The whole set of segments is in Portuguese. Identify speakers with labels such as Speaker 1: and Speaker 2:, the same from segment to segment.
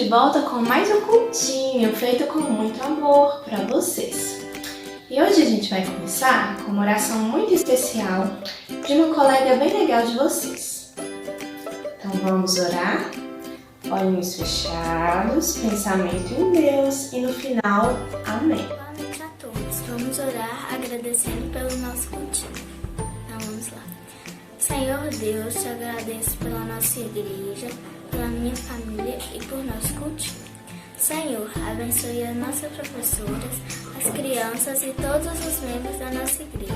Speaker 1: de volta com mais um cultinho feito com muito amor para vocês. E hoje a gente vai começar com uma oração muito especial de uma colega bem legal de vocês. Então vamos orar, olhinhos fechados, pensamento em Deus e no final, amém.
Speaker 2: Boa noite a todos. Vamos orar agradecendo pelo nosso cultinho. Então vamos lá. Senhor Deus, te agradeço pela nossa igreja, pela minha família e por nosso cultinho. Senhor, abençoe as nossas professoras, as crianças e todos os membros da nossa igreja.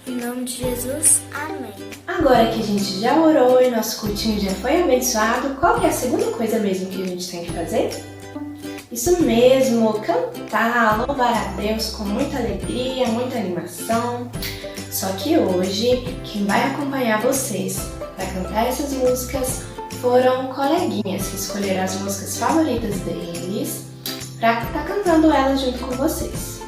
Speaker 2: Em nome de Jesus, amém.
Speaker 1: Agora que a gente já orou e nosso cultinho já foi abençoado, qual que é a segunda coisa mesmo que a gente tem que fazer? Isso mesmo, cantar, louvar a Deus com muita alegria, muita animação. Só que hoje, quem vai acompanhar vocês para cantar essas músicas foram coleguinhas que escolheram as músicas favoritas deles para estar cantando elas junto com vocês.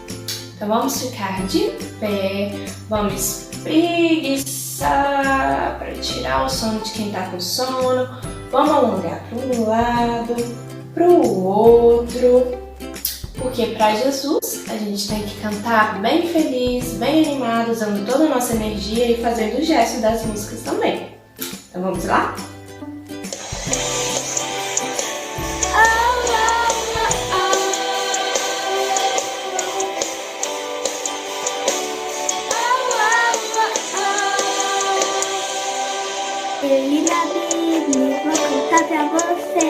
Speaker 1: Então vamos ficar de pé, vamos espreguiçar para tirar o sono de quem está com sono, vamos alongar para um lado, para o outro, porque para Jesus a gente tem que cantar bem feliz, bem animado, usando toda a nossa energia e fazendo o gesto das músicas também. Então vamos lá?
Speaker 2: Eu li na Bíblia, vou contar pra você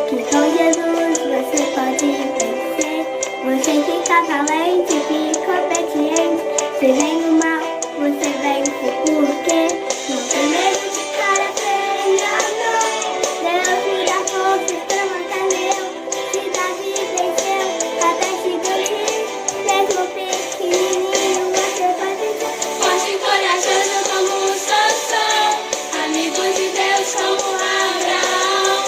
Speaker 2: que com Jesus você pode vencer. Você fica valente, fica obediente. Se vem o mal, você vence porque não tem medo de cara feia, não. Deus me dá força pra manter meu. Cidade venceu, até gigante. Mesmo pequenininho, você vai vencer.
Speaker 3: Forte e corajoso como o Sansão, amigos de Deus como Abraão.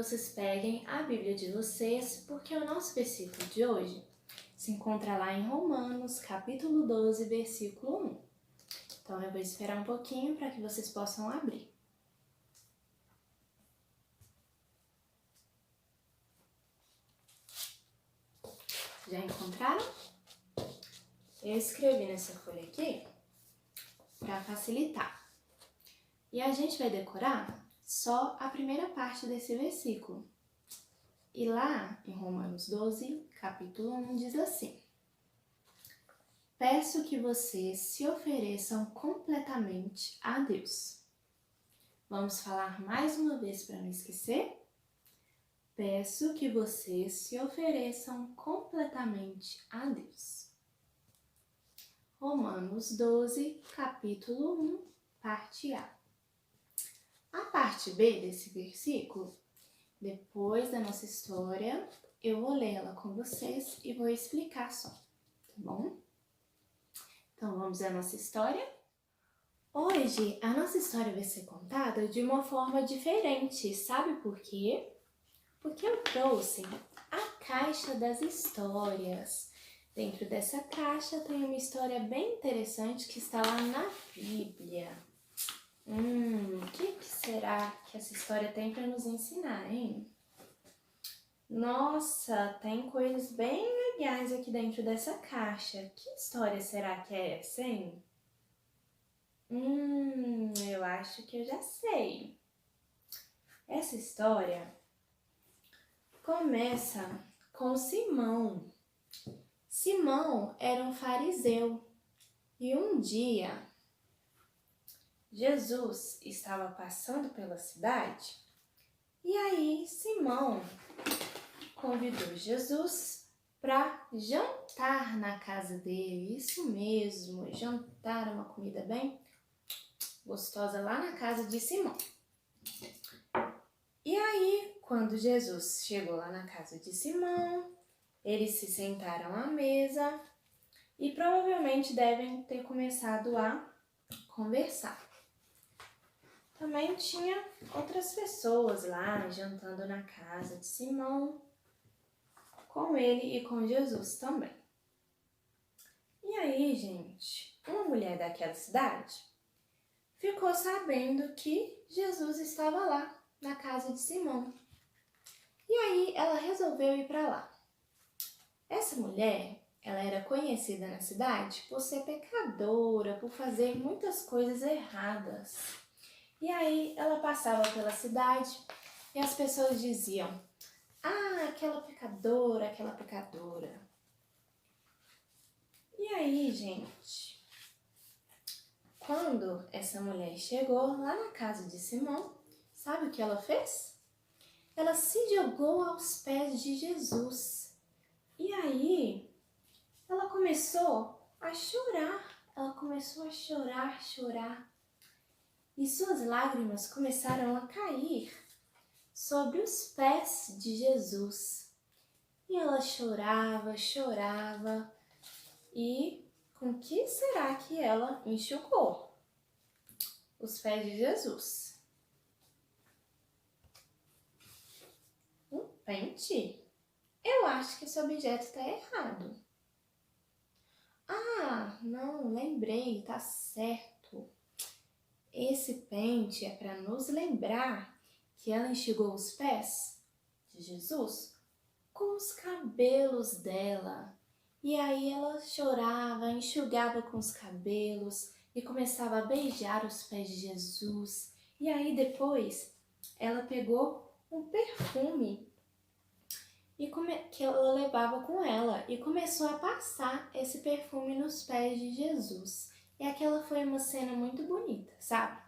Speaker 1: vocês peguem a Bíblia de vocês, porque o nosso versículo de hoje se encontra lá em Romanos, capítulo 12, versículo 1. Então eu vou esperar um pouquinho para que vocês possam abrir. Já encontraram? Eu escrevi nessa folha aqui para facilitar. E a gente vai decorar só a primeira parte desse versículo. E lá em Romanos 12, capítulo 1, diz assim: peço que vocês se ofereçam completamente a Deus. Vamos falar mais uma vez para não esquecer? Peço que vocês se ofereçam completamente a Deus. Romanos 12, capítulo 1, parte A. A parte B desse versículo, depois da nossa história, eu vou lê-la com vocês e vou explicar só, tá bom? Então vamos à nossa história? Hoje a nossa história vai ser contada de uma forma diferente, sabe por quê? Porque eu trouxe a caixa das histórias. Dentro dessa caixa tem uma história bem interessante que está lá na Bíblia. O que será que essa história tem para nos ensinar, hein? Nossa, tem coisas bem legais aqui dentro dessa caixa. Que história será que é essa, hein? Eu acho que eu já sei. Essa história começa com Simão. Simão era um fariseu e um dia Jesus estava passando pela cidade e aí Simão convidou Jesus para jantar na casa dele. Isso mesmo, jantar, uma comida bem gostosa lá na casa de Simão. E aí, quando Jesus chegou lá na casa de Simão, eles se sentaram à mesa e provavelmente devem ter começado a conversar. Também tinha outras pessoas lá jantando na casa de Simão, com ele e com Jesus também. E aí, gente, uma mulher daquela cidade ficou sabendo que Jesus estava lá na casa de Simão. E aí ela resolveu ir para lá. Essa mulher, ela era conhecida na cidade por ser pecadora, por fazer muitas coisas erradas. E aí ela passava pela cidade e as pessoas diziam: ah, aquela pecadora, aquela pecadora. E aí, gente, quando essa mulher chegou lá na casa de Simão, sabe o que ela fez? Ela se jogou aos pés de Jesus. E aí, ela começou a chorar. Ela começou a chorar. E suas lágrimas começaram a cair sobre os pés de Jesus. E ela chorava. E com que será que ela enxugou os pés de Jesus? Um pente? Eu acho que esse objeto está errado. Ah, não, lembrei, tá certo. Esse pente é para nos lembrar que ela enxugou os pés de Jesus com os cabelos dela. E aí ela chorava, enxugava com os cabelos e começava a beijar os pés de Jesus. E aí depois ela pegou um perfume que ela levava com ela e começou a passar esse perfume nos pés de Jesus. E aquela foi uma cena muito bonita, sabe?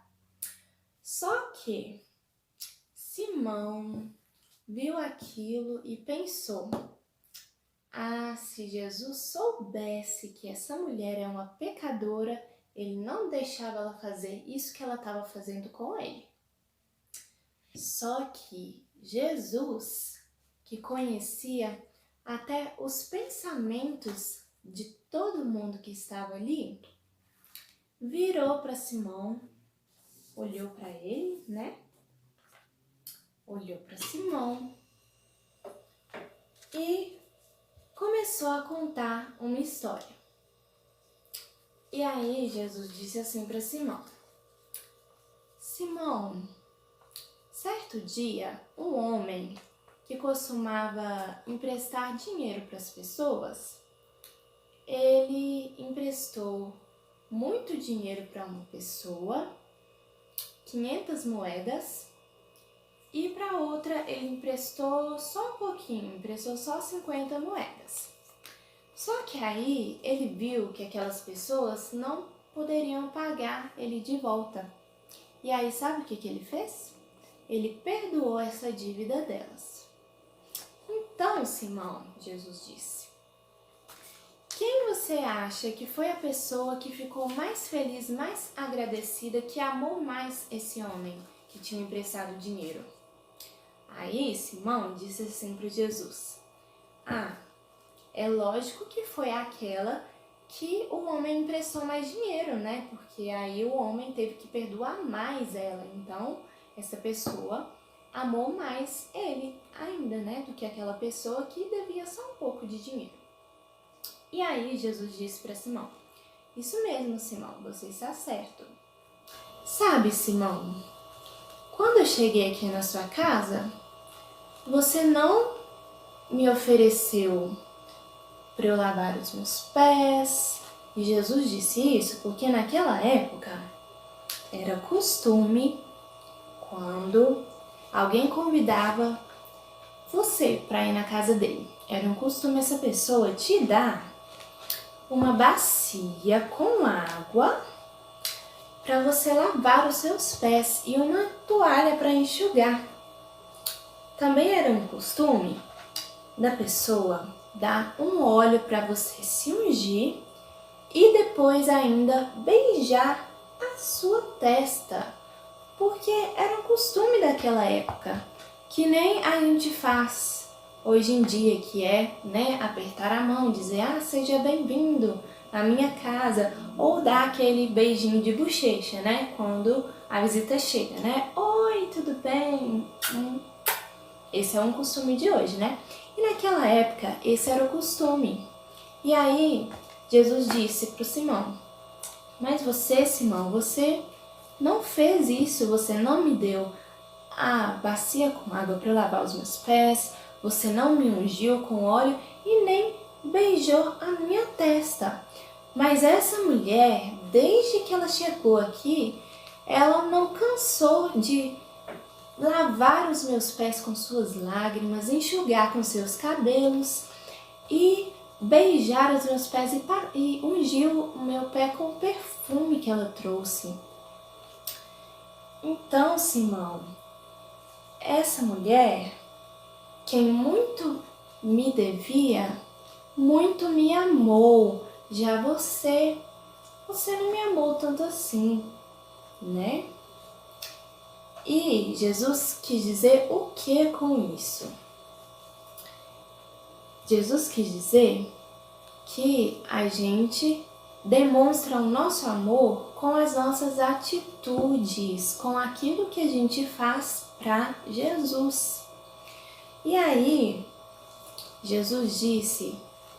Speaker 1: Só que Simão viu aquilo e pensou: ah, se Jesus soubesse que essa mulher é uma pecadora, ele não deixava ela fazer isso que ela estava fazendo com ele. Só que Jesus, que conhecia até os pensamentos de todo mundo que estava ali, virou para Simão, olhou para ele, né? olhou para Simão e começou a contar uma história. E aí Jesus disse assim para Simão: Simão, certo dia, um homem que costumava emprestar dinheiro para as pessoas, ele emprestou muito dinheiro para uma pessoa, 500 moedas, e para outra ele emprestou só um pouquinho, emprestou só 50 moedas. Só que aí ele viu que aquelas pessoas não poderiam pagar ele de volta. E aí sabe o que ele fez? Ele perdoou essa dívida delas. Então, Simão, Jesus disse, quem você acha que foi a pessoa que ficou mais feliz, mais agradecida, que amou mais esse homem que tinha emprestado dinheiro? Aí Simão disse assim para Jesus: é lógico que foi aquela que o homem emprestou mais dinheiro, né? Porque aí o homem teve que perdoar mais ela. Então, essa pessoa amou mais ele ainda, né? Do que aquela pessoa que devia só um pouco de dinheiro. E aí Jesus disse para Simão: isso mesmo, Simão, você está certo. Sabe, Simão, quando eu cheguei aqui na sua casa, você não me ofereceu para eu lavar os meus pés. E Jesus disse isso porque naquela época era costume, quando alguém convidava você para ir na casa dele, era um costume essa pessoa te dar uma bacia com água para você lavar os seus pés e uma toalha para enxugar. Também era um costume da pessoa dar um óleo para você se ungir e depois ainda beijar a sua testa, porque era um costume daquela época, que nem a gente faz hoje em dia, que é, né, apertar a mão, dizer, seja bem-vindo à minha casa, ou dar aquele beijinho de bochecha, né, quando a visita chega, né, oi, tudo bem? Esse é um costume de hoje, né? E naquela época, esse era o costume. E aí, Jesus disse para o Simão: mas você, Simão, você não fez isso, você não me deu a bacia com água para lavar os meus pés, você não me ungiu com óleo e nem beijou a minha testa. Mas essa mulher, desde que ela chegou aqui, ela não cansou de lavar os meus pés com suas lágrimas, enxugar com seus cabelos e beijar os meus pés e ungiu o meu pé com o perfume que ela trouxe. Então, Simão, essa mulher, quem muito me devia, muito me amou. Já você não me amou tanto assim, né? E Jesus quis dizer o que com isso? Jesus quis dizer que a gente demonstra o nosso amor com as nossas atitudes, com aquilo que a gente faz para Jesus. E aí, Jesus disse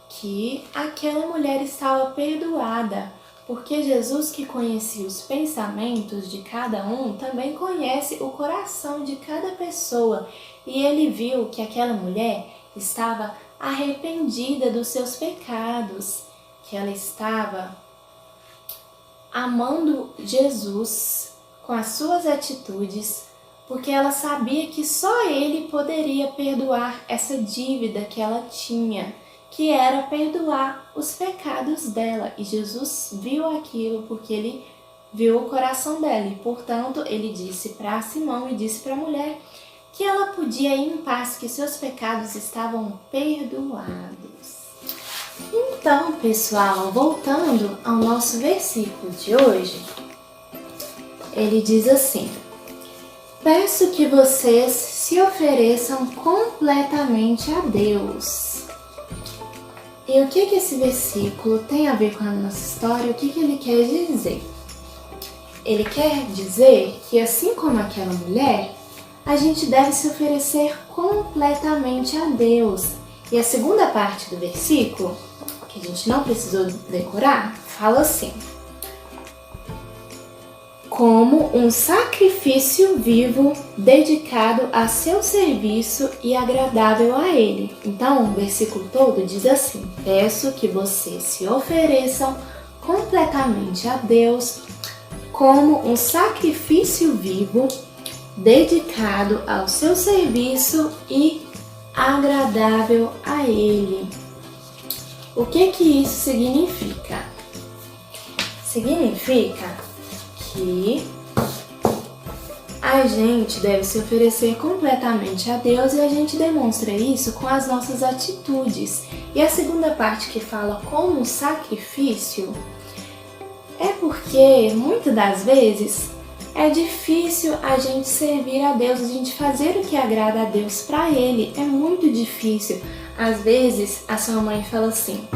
Speaker 1: que aquela mulher estava perdoada, porque Jesus, que conhecia os pensamentos de cada um, também conhece o coração de cada pessoa. E ele viu que aquela mulher estava arrependida dos seus pecados, que ela estava amando Jesus com as suas atitudes, porque ela sabia que só ele poderia perdoar essa dívida que ela tinha, que era perdoar os pecados dela. E Jesus viu aquilo porque ele viu o coração dela. E, portanto, ele disse para Simão e disse para a mulher que ela podia ir em paz, que seus pecados estavam perdoados. Então, pessoal, voltando ao nosso versículo de hoje, ele diz assim: peço que vocês se ofereçam completamente a Deus. E o que esse versículo tem a ver com a nossa história? O que ele quer dizer? Ele quer dizer que, assim como aquela mulher, a gente deve se oferecer completamente a Deus. E a segunda parte do versículo, que a gente não precisou decorar, fala assim: como um sacrifício vivo dedicado a seu serviço e agradável a Ele. Então, o versículo todo diz assim: peço que vocês se ofereçam completamente a Deus como um sacrifício vivo dedicado ao seu serviço e agradável a Ele. O que isso significa? Significa que a gente deve se oferecer completamente a Deus e a gente demonstra isso com as nossas atitudes. E a segunda parte que fala como sacrifício é porque muitas das vezes é difícil a gente servir a Deus, a gente fazer o que agrada a Deus para Ele. É muito difícil. Às vezes a sua mãe fala assim: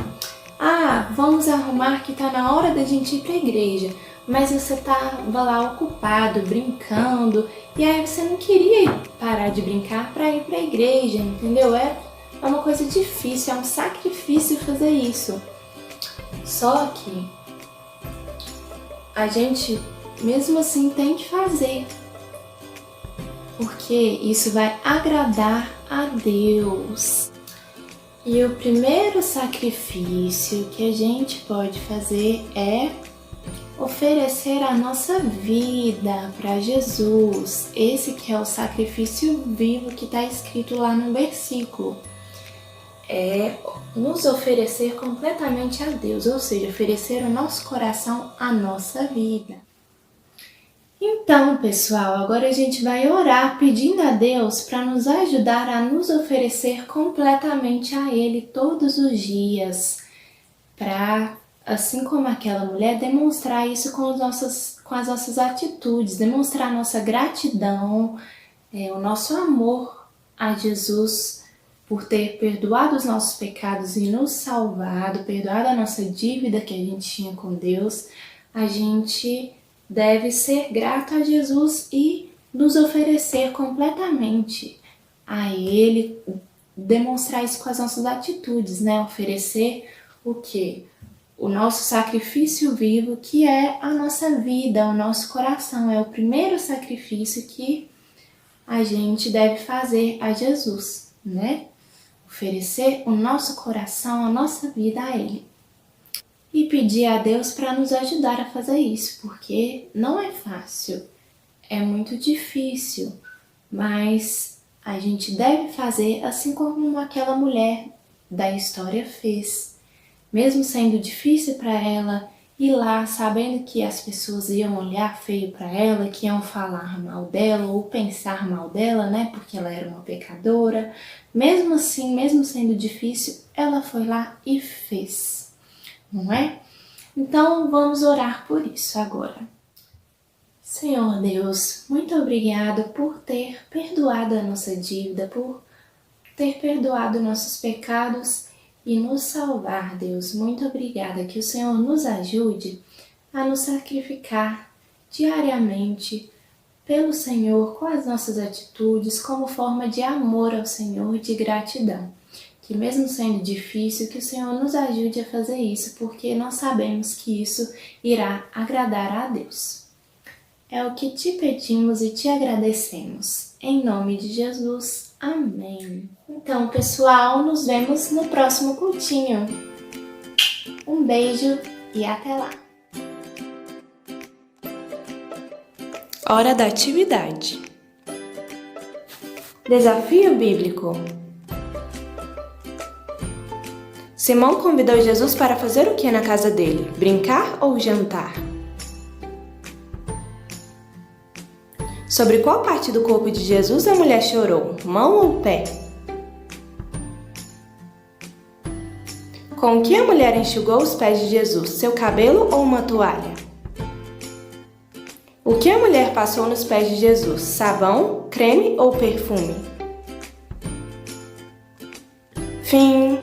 Speaker 1: vamos arrumar que tá na hora da gente ir para a igreja. Mas você estava lá ocupado, brincando, e aí você não queria parar de brincar para ir para a igreja, entendeu? É uma coisa difícil, é um sacrifício fazer isso. Só que a gente, mesmo assim, tem que fazer, porque isso vai agradar a Deus. E o primeiro sacrifício que a gente pode fazer é oferecer a nossa vida para Jesus. Esse que é o sacrifício vivo que está escrito lá no versículo. É nos oferecer completamente a Deus, ou seja, oferecer o nosso coração, a nossa vida. Então, pessoal, agora a gente vai orar pedindo a Deus para nos ajudar a nos oferecer completamente a Ele todos os dias, para, assim como aquela mulher, demonstrar isso com as nossas atitudes, demonstrar a nossa gratidão, o nosso amor a Jesus por ter perdoado os nossos pecados e nos salvado, perdoado a nossa dívida que a gente tinha com Deus. A gente deve ser grato a Jesus e nos oferecer completamente a Ele, demonstrar isso com as nossas atitudes, né? Oferecer o quê? O nosso sacrifício vivo, que é a nossa vida, o nosso coração. É o primeiro sacrifício que a gente deve fazer a Jesus, né? Oferecer o nosso coração, a nossa vida a Ele. E pedir a Deus para nos ajudar a fazer isso, porque não é fácil, é muito difícil, mas a gente deve fazer assim como aquela mulher da história fez. Mesmo sendo difícil para ela ir lá, sabendo que as pessoas iam olhar feio para ela, que iam falar mal dela ou pensar mal dela, né? Porque ela era uma pecadora. Mesmo assim, mesmo sendo difícil, ela foi lá e fez, não é? Então vamos orar por isso agora. Senhor Deus, muito obrigado por ter perdoado a nossa dívida, por ter perdoado nossos pecados e nos salvar, Deus. Muito obrigada, que o Senhor nos ajude a nos sacrificar diariamente pelo Senhor com as nossas atitudes, como forma de amor ao Senhor e de gratidão. Que mesmo sendo difícil, que o Senhor nos ajude a fazer isso, porque nós sabemos que isso irá agradar a Deus. É o que te pedimos e te agradecemos. Em nome de Jesus. Amém. Então, pessoal, nos vemos no próximo cultinho. Um beijo e até lá. Hora da atividade. Desafio bíblico. Simão convidou Jesus para fazer o que na casa dele? Brincar ou jantar? Sobre qual parte do corpo de Jesus a mulher chorou? Mão ou pé? Com que a mulher enxugou os pés de Jesus? Seu cabelo ou uma toalha? O que a mulher passou nos pés de Jesus? Sabão, creme ou perfume? Fim.